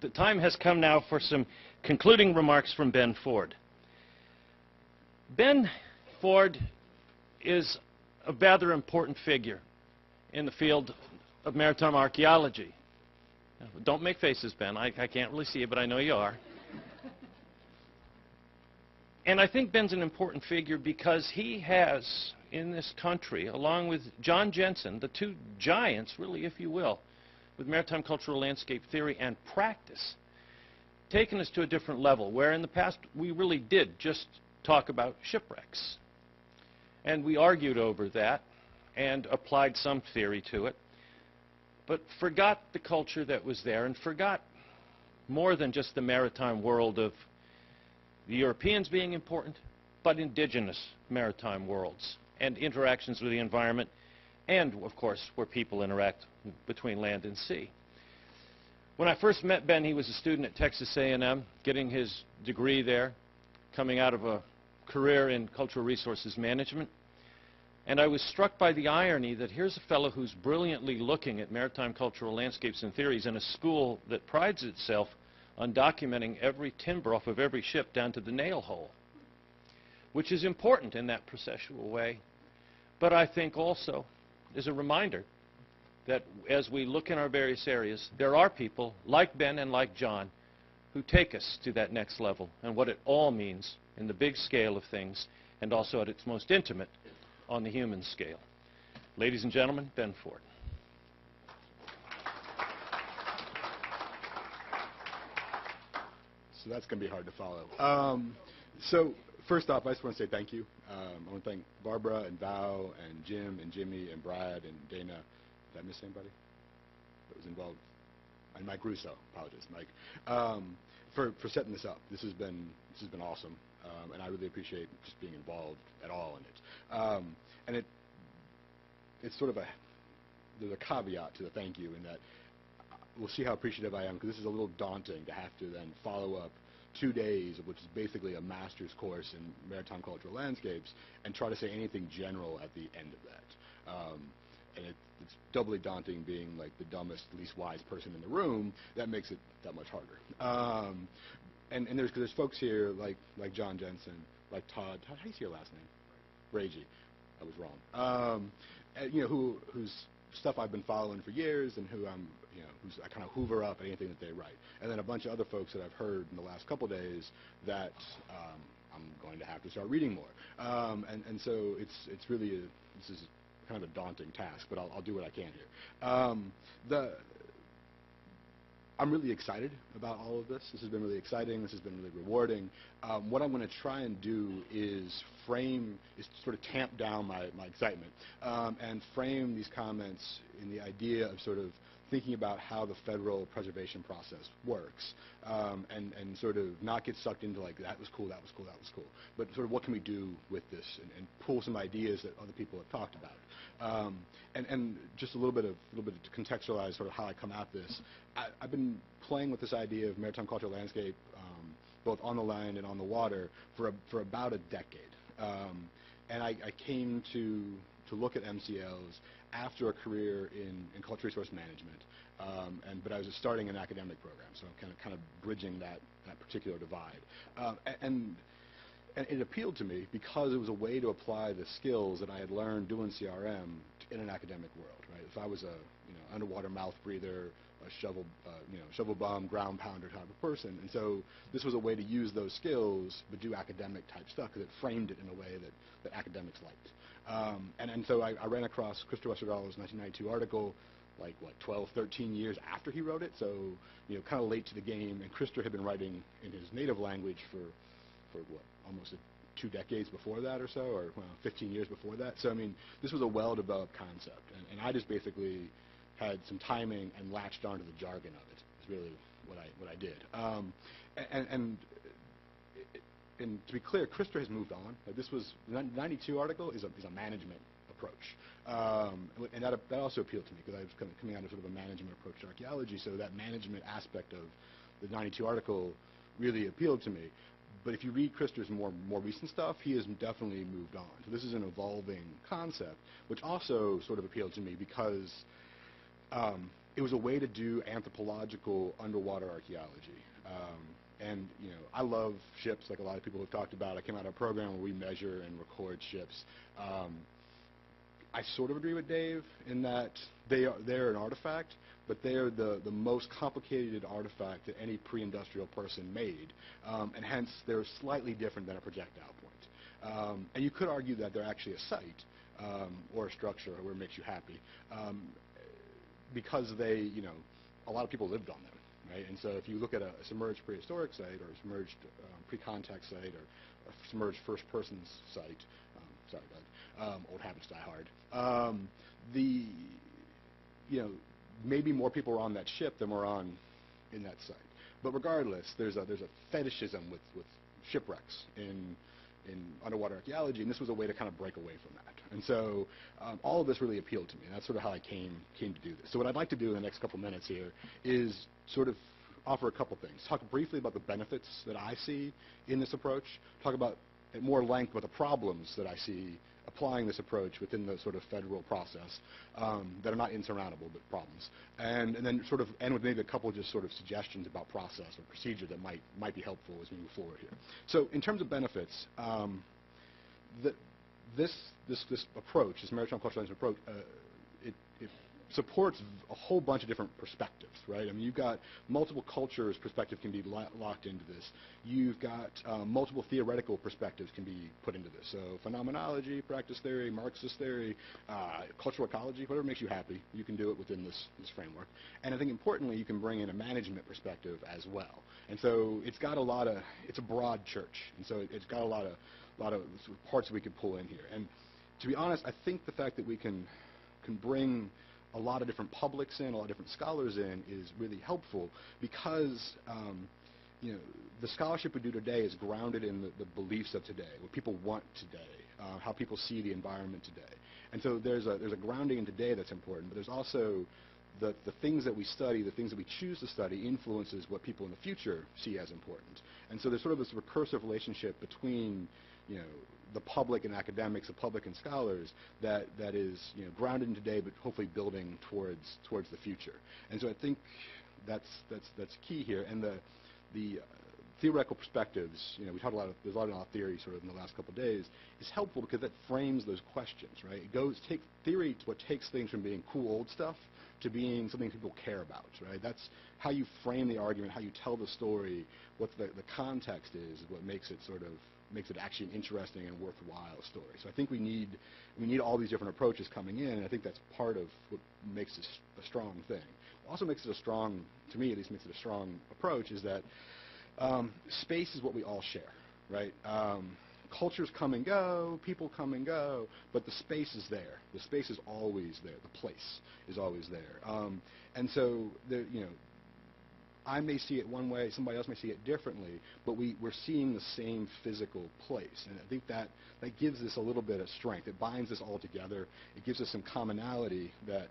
the time has come now for some concluding remarks from Ben Ford. Ben Ford is a rather important figure in the field of maritime archaeology. Don't make faces, Ben. I can't really see you, but I know you are. And I think Ben's an important figure because he has, in this country, along with John Jensen, the two giants, really, if you will, with maritime cultural landscape theory and practice, taken us to a different level, where in the past we really did just talk about shipwrecks. And we argued over that and applied some theory to it, but forgot the culture that was there and forgot more than just the maritime world of the Europeans being important, but indigenous maritime worlds and interactions with the environment, and, of course, where people interact between land and sea. When I first met Ben, he was a student at Texas A&M, getting his degree there, coming out of a career in cultural resources management. And I was struck by the irony that here's a fellow who's brilliantly looking at maritime cultural landscapes and theories in a school that prides itself on documenting every timber off of every ship down to the nail hole, which is important in that processual way, but I think also is a reminder that as we look in our various areas, there are people like Ben and like John who take us to that next level and what it all means in the big scale of things and also at its most intimate on the human scale. Ladies and gentlemen, Ben Ford. So that's going to be hard to follow. So first off, I just want to say thank you. I want to thank Barbara and Val and Jim and Jimmy and Brad and Dana. Did I miss anybody that was involved? And Mike Russo. Apologies, Mike. For setting this up. This has been awesome, and I really appreciate just being involved at all in it. And it's sort of there's a caveat to the thank you in that we'll see how appreciative I am, because this is a little daunting to have to then follow up 2 days, which is basically a master's course in maritime cultural landscapes, and try to say anything general at the end of that. And it's doubly daunting being like the dumbest, least wise person in the room. That makes it that much harder. And there's folks here like John Jensen, like Todd. How do you say your last name? Ragey. I was wrong. Whose stuff I've been following for years, and who I kind of hoover up at anything that they write. And then a bunch of other folks that I've heard in the last couple days that I'm going to have to start reading more. And so it's really this is kind of a daunting task, but I'll do what I can here. I'm really excited about all of this. This has been really exciting. This has been really rewarding. What I'm going to try and do is sort of tamp down my excitement and frame these comments in the idea of sort of thinking about how the federal preservation process works, and sort of not get sucked into like, that was cool, that was cool, that was cool, but sort of what can we do with this, and pull some ideas that other people have talked about. And just a little bit to contextualize sort of how I come at this. I've been playing with this idea of maritime cultural landscape, both on the land and on the water, for about a decade. And I came to look at MCLs after a career in cultural resource management, but I was just starting an academic program, so I'm kind of bridging that particular divide. And it appealed to me because it was a way to apply the skills that I had learned doing CRM in an academic world. Right? If I was a underwater mouth breather, a shovel bum, ground pounder type of person, and so this was a way to use those skills but do academic type stuff because it framed it in a way that academics liked. And so I ran across Christopher Westergalo's 1992 article, like, 12, 13 years after he wrote it, so, kind of late to the game, and Christopher had been writing in his native language for almost 2 decades before that or so, or 15 years before that. So, I mean, this was a well-developed concept, and I just basically had some timing and latched onto the jargon of it, is really what I did. And to be clear, Christopher has moved on. The 92 article is a management approach. And that also appealed to me because I was coming out of sort of a management approach to archaeology, so that management aspect of the 92 article really appealed to me. But if you read Christopher's more recent stuff, he has definitely moved on. So this is an evolving concept, which also sort of appealed to me because it was a way to do anthropological underwater archaeology. And I love ships, like a lot of people have talked about. I came out of a program where we measure and record ships. I sort of agree with Dave in that they're an artifact, but they're the most complicated artifact that any pre-industrial person made, and hence they're slightly different than a projectile point. And you could argue that they're actually a site or a structure, or where it makes you happy, because a lot of people lived on them. Right? And so if you look at a submerged prehistoric site, or a submerged pre-contact site, or a submerged first-person site, sorry, Doug, old habits die hard, maybe more people were on that ship than were on in that site. But regardless, there's a fetishism with shipwrecks in underwater archaeology, and this was a way to kind of break away from that. And so all of this really appealed to me, and that's sort of how I came to do this. So what I'd like to do in the next couple minutes here is sort of offer a couple things. Talk briefly about the benefits that I see in this approach, talk about at more length about the problems that I see applying this approach within the sort of federal process that are not insurmountable, but problems. And then sort of end with maybe a couple just sort of suggestions about process or procedure that might be helpful as we move forward here. So in terms of benefits, this approach, this maritime cultural landscape approach, it supports a whole bunch of different perspectives, right? I mean, you've got multiple cultures' perspective can be locked into this. You've got multiple theoretical perspectives can be put into this. So phenomenology, practice theory, Marxist theory, cultural ecology, whatever makes you happy, you can do it within this framework. And I think importantly, you can bring in a management perspective as well. And so it's got it's a broad church. And so it's got a lot of sort of parts we could pull in here. And to be honest, I think the fact that we can bring a lot of different publics in, a lot of different scholars in, is really helpful because the scholarship we do today is grounded in the beliefs of today, what people want today, how people see the environment today. And so there's a grounding in today that's important, but there's also the things that we study, the things that we choose to study influences what people in the future see as important. And so there's sort of this recursive relationship between the public and academics, the public and scholars, that is grounded in today, but hopefully building towards the future. And so I think that's key here. And the theoretical perspectives, we talked there's a lot of theory sort of in the last couple of days, is helpful because that frames those questions, right? Theory to what takes things from being cool old stuff to being something people care about, right? That's how you frame the argument, how you tell the story, what the context is what makes it actually an interesting and worthwhile story. So I think we need all these different approaches coming in, and I think that's part of what makes this a strong thing. What also makes it to me at least, makes it a strong approach is that space is what we all share, right? Cultures come and go, people come and go, but the space is there. The space is always there. The place is always there. And so I may see it one way, somebody else may see it differently, but we're seeing the same physical place. And I think that gives us a little bit of strength. It binds us all together. It gives us some commonality that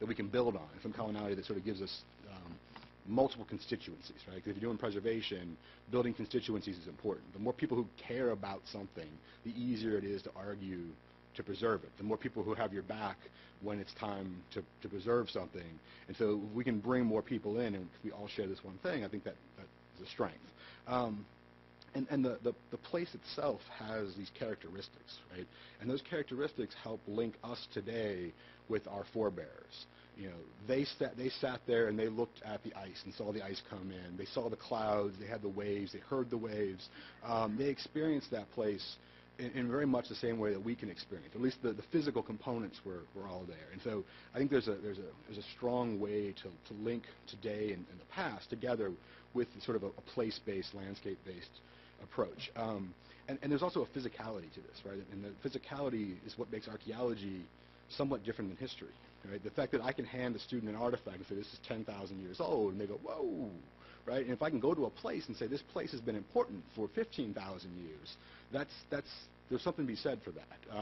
we can build on, some commonality that sort of gives us multiple constituencies, right? Because if you're doing preservation, building constituencies is important. The more people who care about something, the easier it is to argue to preserve it. The more people who have your back when it's time to preserve something. And so if we can bring more people in and we all share this one thing, I think that is a strength. And the place itself has these characteristics, right? And those characteristics help link us today with our forebears. They sat there and they looked at the ice and saw the ice come in. They saw the clouds. They had the waves. They heard the waves. They experienced that place in very much the same way that we can experience. At least the physical components were all there. And so I think there's a strong way to link today and the past together with sort of a place-based, landscape-based approach. And there's also a physicality to this, right? And the physicality is what makes archaeology somewhat different than history, right? The fact that I can hand a student an artifact and say, this is 10,000 years old, and they go, whoa, right? And if I can go to a place and say, this place has been important for 15,000 years, there's something to be said for that.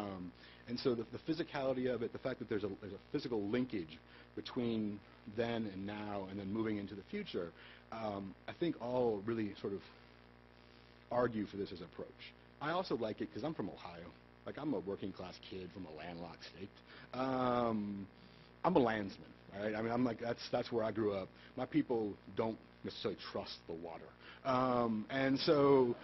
And so the physicality of it, the fact that there's a physical linkage between then and now and then moving into the future, I think all really sort of argue for this as an approach. I also like it because I'm from Ohio. Like, I'm a working class kid from a landlocked state. I'm a landsman, right? I mean, I'm like, that's where I grew up. My people don't necessarily trust the water. And so,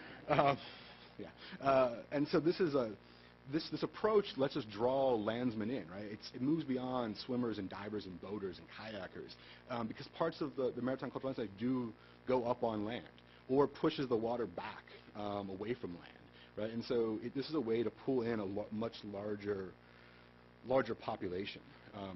and so this approach lets us draw landsmen in, right? It moves beyond swimmers and divers and boaters and kayakers, because parts of the maritime cultural landscape do go up on land or pushes the water back away from land, right? And so this is a way to pull in a much larger population.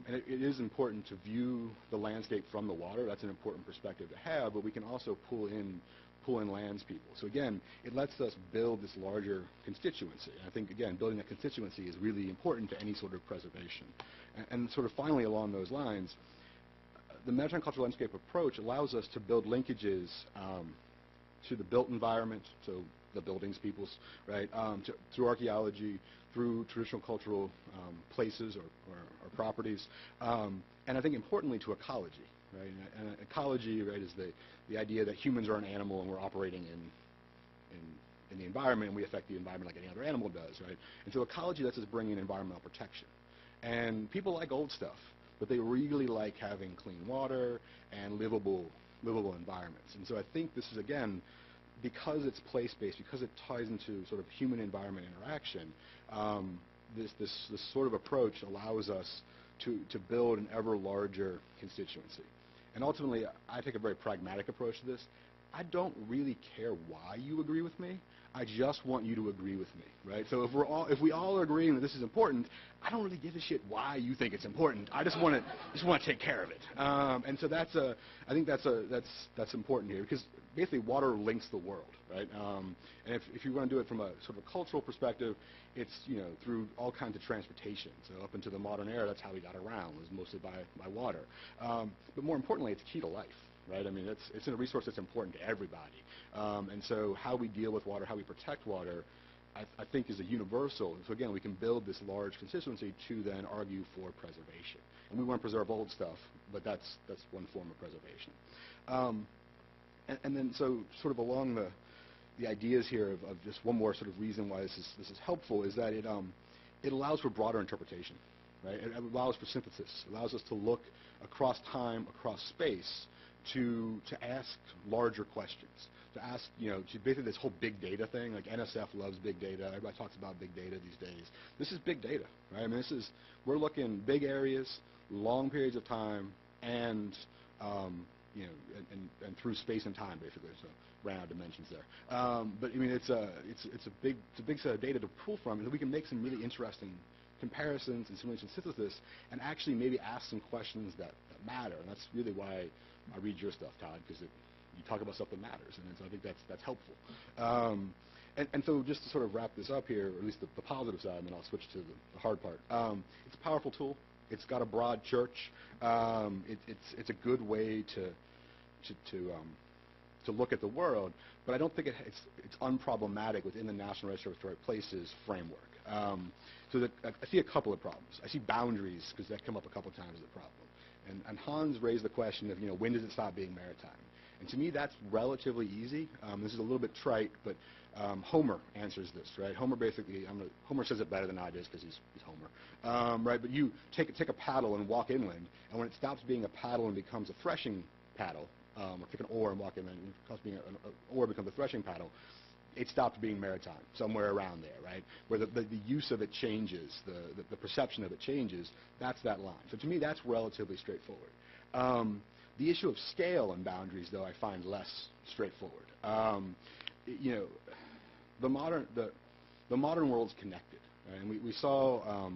And it is important to view the landscape from the water. That's an important perspective to have, but we can also pull in landspeople. So again, it lets us build this larger constituency. And I think, again, building that constituency is really important to any sort of preservation. And sort of finally along those lines, the maritime cultural landscape approach allows us to build linkages to the built environment, so the buildings, peoples, right, through archaeology, through traditional cultural places or properties, and I think importantly to ecology, right? And ecology, right, is the idea that humans are an animal and we're operating in the environment and we affect the environment like any other animal does, right? And so ecology lets us bring in environmental protection. And people like old stuff, but they really like having clean water and livable environments. And so I think this is, again, because it's place-based, because it ties into sort of human-environment interaction, this sort of approach allows us to build an ever larger constituency. And ultimately, I take a very pragmatic approach to this. I don't really care why you agree with me. I just want you to agree with me, right? So if we all are agreeing that this is important, I don't really give a shit why you think it's important. I just want to take care of it. And so I think that's important here, because basically water links the world, right? And if you want to do it from a sort of a cultural perspective, it's through all kinds of transportation. So up into the modern era, that's how we got around, was mostly by water. But more importantly, it's key to life. Right? I mean, it's a resource that's important to everybody. And so how we deal with water, how we protect water, I think is a universal. So again, we can build this large constituency to then argue for preservation. And we want to preserve old stuff, but that's one form of preservation. And then so sort of along the ideas here of just one more sort of reason why this is helpful is that it allows for broader interpretation. Right? It allows for synthesis. It allows us to look across time, across space, to ask larger questions, to ask, to basically this whole big data thing. Like NSF loves big data. Everybody talks about big data these days. This is big data, right? I mean, we're looking big areas, long periods of time, and and through space and time, basically. So ran out of dimensions there. But I mean, it's a big set of data to pull from, and we can make some really interesting comparisons and simulation synthesis, and actually maybe ask some questions that matter. And that's really why I read your stuff, Todd, because you talk about stuff that matters, and so I think that's helpful. And so just to sort of wrap this up here, or at least the positive side, and then I'll switch to the hard part. It's a powerful tool. It's got a broad church. It's a good way to look at the world, but I don't think it's unproblematic within the National Register of Historic Places framework. So I see a couple of problems. I see boundaries, because that come up a couple of times as a problem. And Hans raised the question of, when does it stop being maritime? And to me, that's relatively easy. This is a little bit trite, but Homer answers this, right? Homer basically, Homer says it better than I do, because he's Homer, right? But you take a paddle and walk inland, and when it stops being a paddle and becomes a threshing paddle, or take an oar and walk inland, and it stops being an oar becomes a threshing paddle, it stopped being maritime, somewhere around there, right? Where the use of it changes, the perception of it changes, that's that line. So to me, that's relatively straightforward. The issue of scale and boundaries, though, I find less straightforward. The modern world's connected, right? And we saw,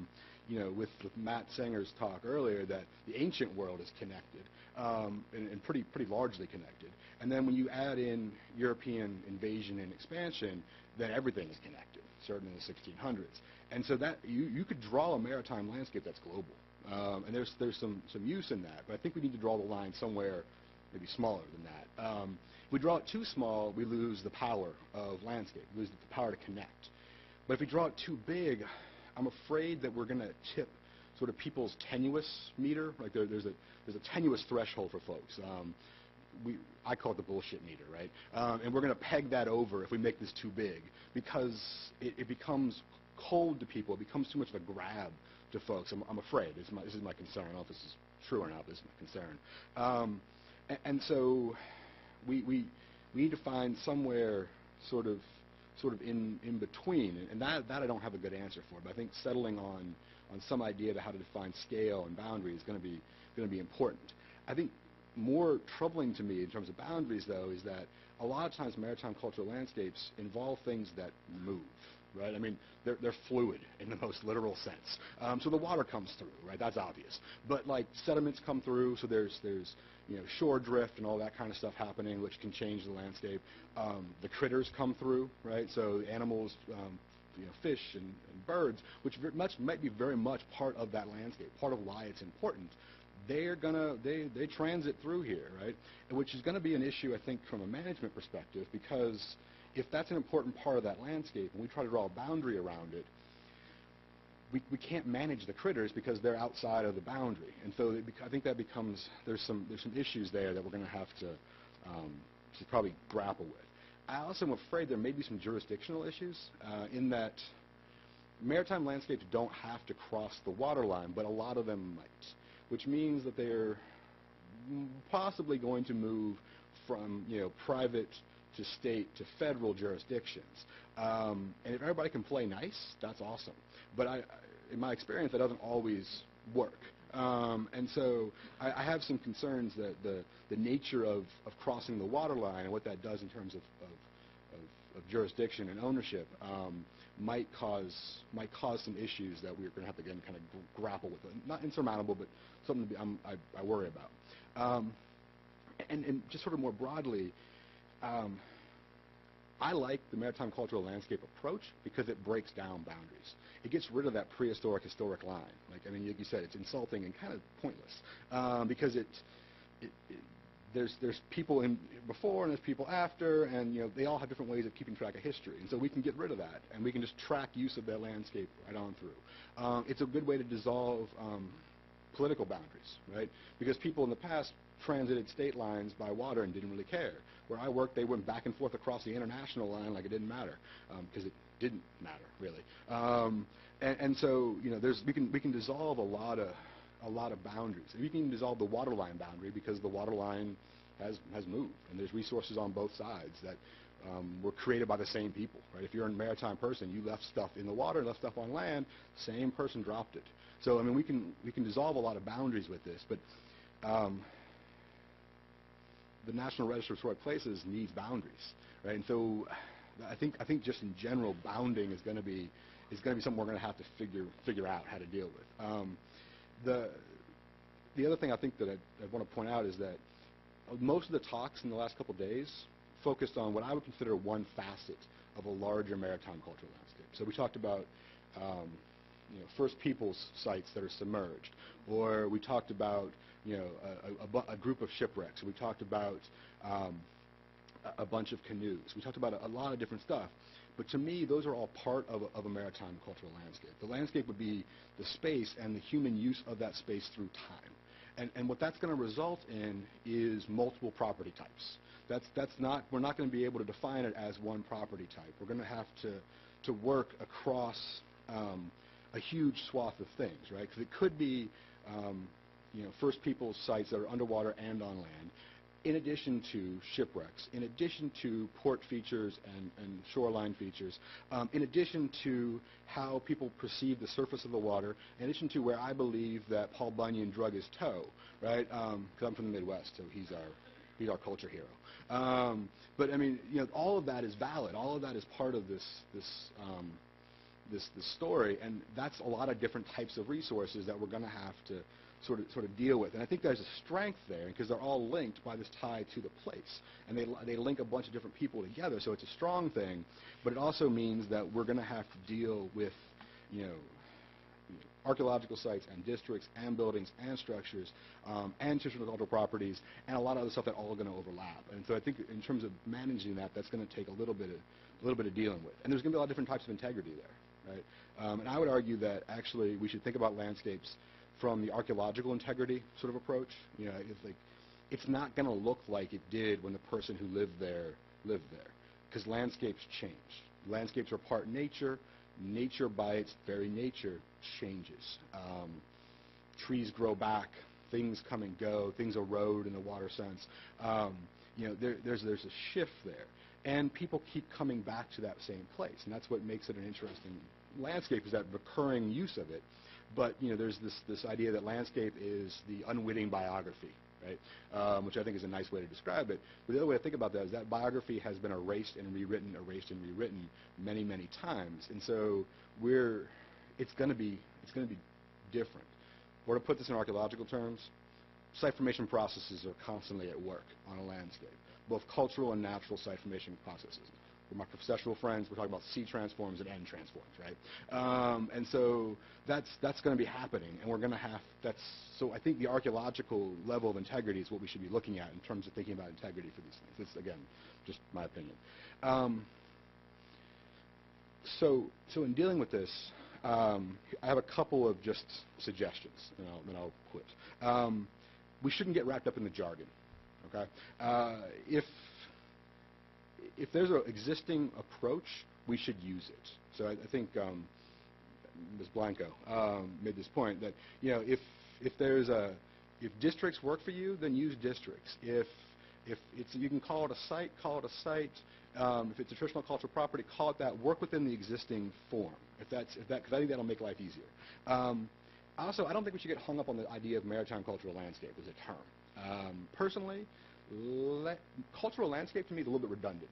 with Matt Sanger's talk earlier, that the ancient world is connected, and pretty largely connected. And then when you add in European invasion and expansion, then everything is connected, certainly in the 1600s. And so that you could draw a maritime landscape that's global. And there's some use in that, but I think we need to draw the line somewhere maybe smaller than that. If we draw it too small, we lose the power of landscape, we lose the power to connect. But if we draw it too big, I'm afraid that we're going to tip sort of people's tenuous meter. Like there's a tenuous threshold for folks. I call it the bullshit meter, right? And we're going to peg that over if we make this too big, because it becomes cold to people. It becomes too much of a grab to folks. I'm afraid. This is my concern. I don't know if this is true or not, but it's my concern. And so we need to find somewhere sort of in between, and that I don't have a good answer for. But I think settling on some idea of how to define scale and boundary is going to be important. I think more troubling to me in terms of boundaries, though, is that a lot of times maritime cultural landscapes involve things that move. Right? I mean, they're fluid in the most literal sense. So the water comes through, right? That's obvious. But like sediments come through, so there's shore drift and all that kind of stuff happening, which can change the landscape. The critters come through, right? So animals, fish and birds, which might be very much part of that landscape, part of why it's important. They transit through here, right? Which is gonna be an issue, I think, from a management perspective, because if that's an important part of that landscape and we try to draw a boundary around it, we can't manage the critters because they're outside of the boundary. And so I think that becomes, there's some issues there that we're going to have to probably grapple with. I also am afraid there may be some jurisdictional issues in that maritime landscapes don't have to cross the water line, but a lot of them might, which means that they're possibly going to move from private to state to federal jurisdictions. And if everybody can play nice, that's awesome. But in my experience, that doesn't always work. And so I have some concerns that the nature of crossing the water line and what that does in terms of jurisdiction and ownership might cause some issues that we're going to have to, again, kind of grapple with. Not insurmountable, but something I worry about. And just sort of more broadly, I like the maritime cultural landscape approach because it breaks down boundaries. It gets rid of that prehistoric historic line. Like you said, it's insulting and kind of pointless because there's people in before and there's people after, and they all have different ways of keeping track of history. And so we can get rid of that, and we can just track use of that landscape right on through. It's a good way to dissolve political boundaries, right? Because people in the past transited state lines by water and didn't really care. Where I worked, they went back and forth across the international line like it didn't matter, because it didn't matter really. And so we can dissolve a lot of boundaries. We can dissolve the water line boundary because the water line has moved, and there's resources on both sides that were created by the same people, right? If you're a maritime person, you left stuff in the water, left stuff on land, same person dropped it. So I mean, we can dissolve a lot of boundaries with this, but the National Register of Historic Places needs boundaries, right? And so I think just in general, bounding is going to be something we're going to have to figure out how to deal with. The other thing I think that I want to point out is that most of the talks in the last couple of days focused on what I would consider one facet of a larger maritime cultural landscape. So we talked about First Peoples sites that are submerged, or we talked about a group of shipwrecks. We talked about a bunch of canoes. We talked about a lot of different stuff. But to me, those are all part of a maritime cultural landscape. The landscape would be the space and the human use of that space through time. And what that's going to result in is multiple property types. We're not going to be able to define it as one property type. We're going to have to work across a huge swath of things, right? Because it could be First Peoples sites that are underwater and on land, in addition to shipwrecks, in addition to port features and shoreline features, in addition to how people perceive the surface of the water, in addition to where I believe that Paul Bunyan drug his toe, right? Because I'm from the Midwest, so he's our culture hero. But I mean, all of that is valid. All of that is part of this story, and that's a lot of different types of resources that we're going to have to sort of deal with. And I think there's a strength there because they're all linked by this tie to the place, and they link a bunch of different people together. So it's a strong thing, but it also means that we're going to have to deal with archaeological sites and districts and buildings and structures and traditional cultural properties and a lot of other stuff that all are going to overlap. And so I think in terms of managing that, that's going to take a little bit of dealing with. And there's going to be a lot of different types of integrity there, right? And I would argue that actually we should think about landscapes from the archaeological integrity sort of approach. It's not going to look like it did when the person who lived there, because landscapes change. Landscapes are part nature. Nature by its very nature changes. Trees grow back, things come and go, things erode in the water sense. There's a shift there. And people keep coming back to that same place, and that's what makes it an interesting landscape, is that recurring use of it. But there's this idea that landscape is the unwitting biography, right? Which I think is a nice way to describe it. But the other way to think about that is that biography has been erased and rewritten many, many times, and so it's going to be different. Or to put this in archaeological terms, site formation processes are constantly at work on a landscape, both cultural and natural site formation processes. With my processual friends, we're talking about C transforms and N transforms, right? And so that's going to be happening, and we're going to have so I think the archaeological level of integrity is what we should be looking at in terms of thinking about integrity for these things. It's, again, just my opinion. So in dealing with this, I have a couple of just suggestions, and then I'll quit. We shouldn't get wrapped up in the jargon. Okay? If there's an existing approach, we should use it. So I think Ms. Blanco made this point that if districts work for you, then use districts. If you can call it a site, call it a site. If it's a traditional cultural property, call it that. Work within the existing form. Because I think that'll make life easier. Also, I don't think we should get hung up on the idea of maritime cultural landscape as a term. Personally, cultural landscape to me is a little bit redundant.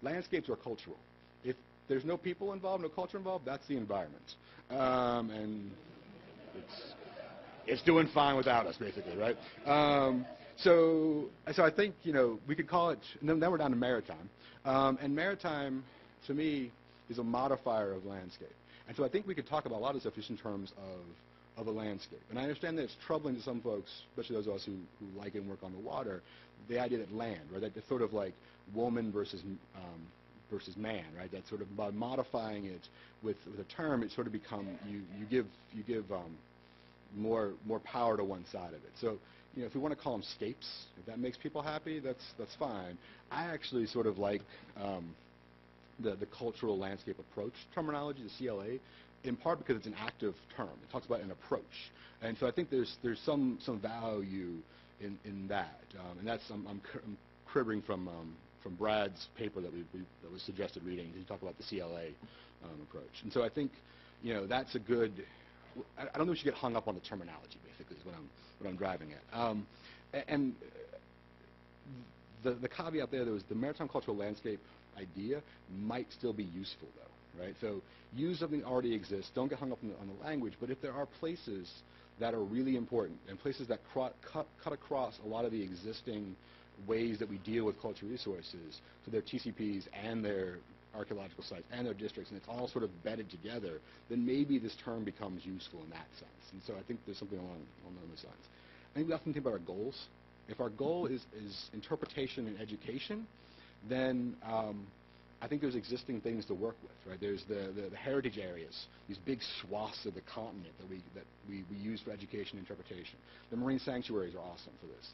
Landscapes are cultural. If there's no people involved, no culture involved, that's the environment. And it's doing fine without us, basically, right? So I think we could call it. Then we're down to maritime, and maritime to me is a modifier of landscape. And so I think we could talk about a lot of stuff just in terms of a landscape. And I understand that it's troubling to some folks, especially those of us who like and work on the water, the idea that land, right? That it's sort of like woman versus man, right? That sort of by modifying it with a term, it sort of become you give more power to one side of it. So if we want to call them scapes, if that makes people happy, that's fine. I actually sort of like the cultural landscape approach terminology, the CLA, in part because it's an active term. It talks about an approach, and so I think there's some value in that, and that's I'm cribbing from Brad's paper that was suggested reading. He talked about the CLA approach, and so I think that's a good. I don't think we should get hung up on the terminology. Basically, is what I'm driving at. And the caveat there was the maritime cultural landscape idea might still be useful, though, right? So use something that already exists. Don't get hung up on the language. But if there are places that are really important and places that cut across a lot of the existing ways that we deal with cultural resources, so their TCPs and their archaeological sites and their districts, and it's all sort of bedded together, then maybe this term becomes useful in that sense. And so I think there's something along those lines. I think we often think about our goals. If our goal is interpretation and education, then I think there's existing things to work with, right? There's the heritage areas, these big swaths of the continent that we use for education and interpretation. The marine sanctuaries are awesome for this.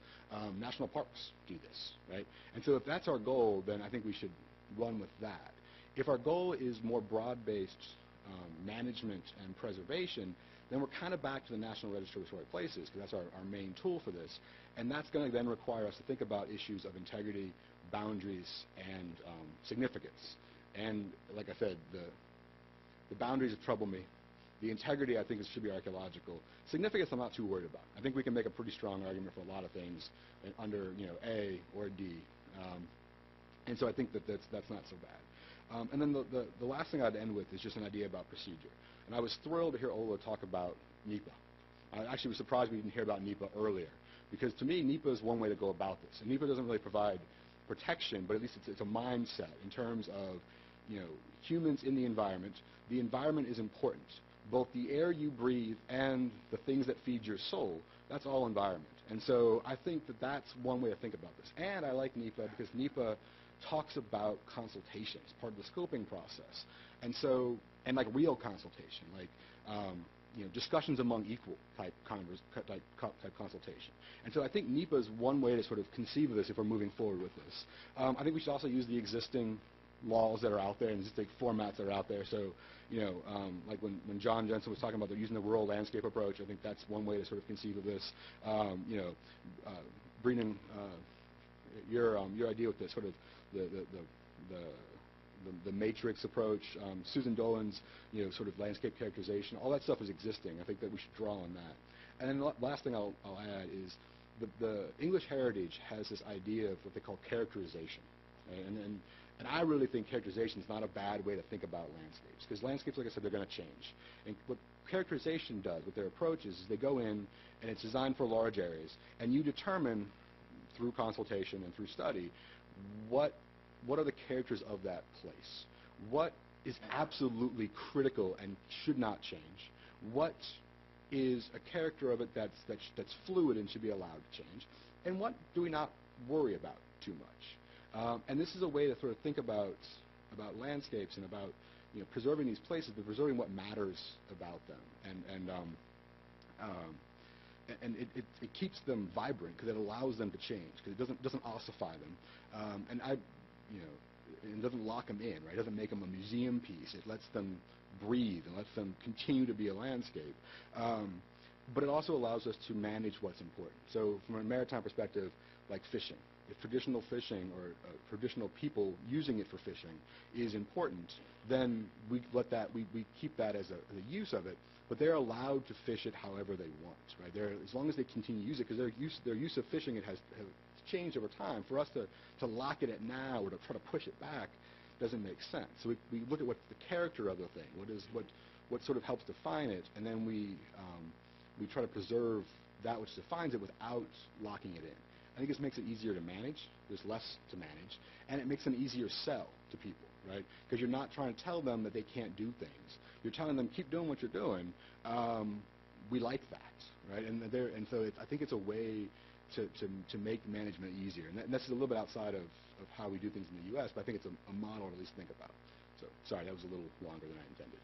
National parks do this, right? And so if that's our goal, then I think we should run with that. If our goal is more broad-based management and preservation, then we're kind of back to the National Register of Historic Places, because that's our main tool for this. And that's going to then require us to think about issues of integrity, boundaries, and significance. And like I said, the boundaries trouble me. The integrity, I think, should be archaeological. Significance, I'm not too worried about. I think we can make a pretty strong argument for a lot of things under A or D. And so I think that's not so bad. And then the last thing I'd end with is just an idea about procedure. And I was thrilled to hear Ola talk about NEPA. I actually was surprised we didn't hear about NEPA earlier, because to me, NEPA is one way to go about this. And NEPA doesn't really provide protection, but at least it's a mindset in terms of humans in the environment. The environment is important. Both the air you breathe and the things that feed your soul, that's all environment. And so I think that's one way to think about this. And I like NEPA because NEPA talks about consultation. It's part of the scoping process. And so, and like real consultation, like discussions among equal type consultation. And so I think NEPA is one way to sort of conceive of this if we're moving forward with this. I think we should also use the existing laws that are out there and existing formats that are out there. So, like when John Jensen was talking about using the rural landscape approach, I think that's one way to sort of conceive of this. Brennan, your idea with the sort of the matrix approach, Susan Dolan's sort of landscape characterization, all that stuff is existing. I think that we should draw on that. And then the last thing I'll add is the English heritage has this idea of what they call characterization. Right? And I really think characterization is not a bad way to think about landscapes, because landscapes, like I said, they're going to change. And what characterization does, what their approach is they go in and it's designed for large areas, and you determine through consultation and through study what are the characters of that place, what is absolutely critical and should not change, what is a character of it that's fluid and should be allowed to change, and what do we not worry about too much. And this is a way to sort of think about landscapes and about preserving these places, but preserving what matters about them, and it keeps them vibrant because it allows them to change, because it doesn't ossify them, it doesn't lock them in, right? It doesn't make them a museum piece. It lets them breathe and lets them continue to be a landscape. But it also allows us to manage what's important. So from a maritime perspective, like fishing, if traditional fishing or traditional people using it for fishing is important, then we keep that as a use of it, but they're allowed to fish it however they want, right? As long as they continue to use it, because their use of fishing it has changed over time. For us to lock it at now or to try to push it back doesn't make sense. So we look at what's the character of the thing, what sort of helps define it, and then we try to preserve that which defines it without locking it in. I think this makes it easier to manage. There's less to manage, and it makes an easier sell to people, right? Because you're not trying to tell them that they can't do things. You're telling them, keep doing what you're doing. We like that, right? And so I think it's a way to make management easier. And that's a little bit outside of how we do things in the U.S., but I think it's a model to at least think about. So sorry, that was a little longer than I intended.